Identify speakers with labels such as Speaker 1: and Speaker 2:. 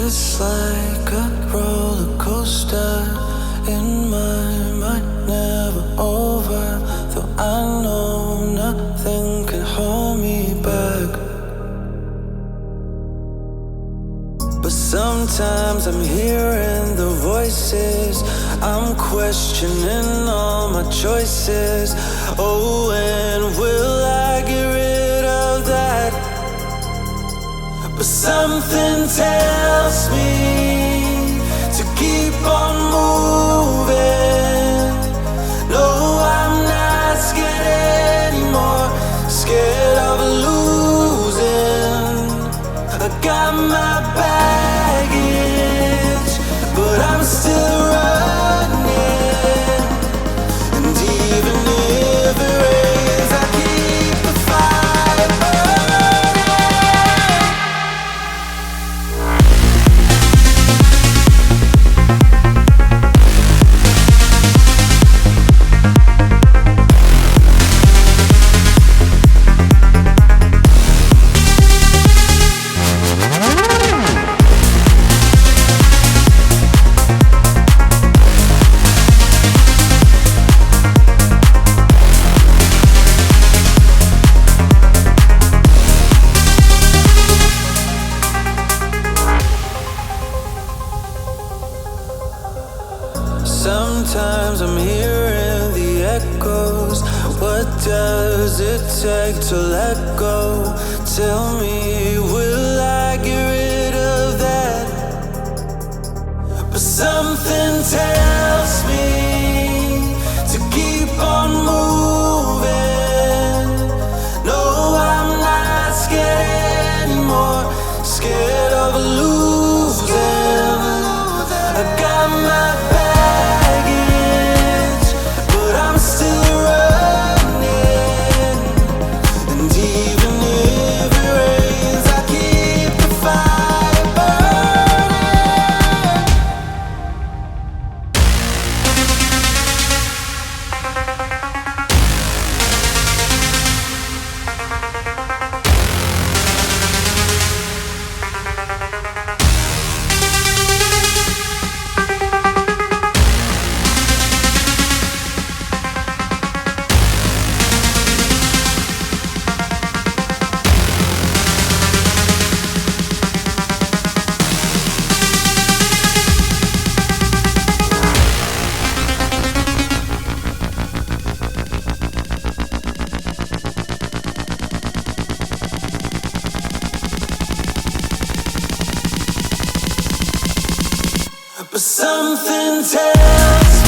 Speaker 1: It's like a roller coaster in my mind, never over. Though I know nothing can hold me back. But sometimes I'm hearing the voices, I'm questioning all my choices. Oh, when will I get rid of that? But something tells me to keep on moving. No, I'm not scared anymore, scared of losing. I got my baggage, but I'm still running. And even if it rains, I keep the fire burning. Sometimes I'm hearing the echoes. What does it take to let go? Tell me, will I get rid of that? But something tells me to keep on moving. No, I'm not scared anymore, scared of losing. I got my baggage, but I'm still running. And even if it rains, I keep the fire burning. But something tells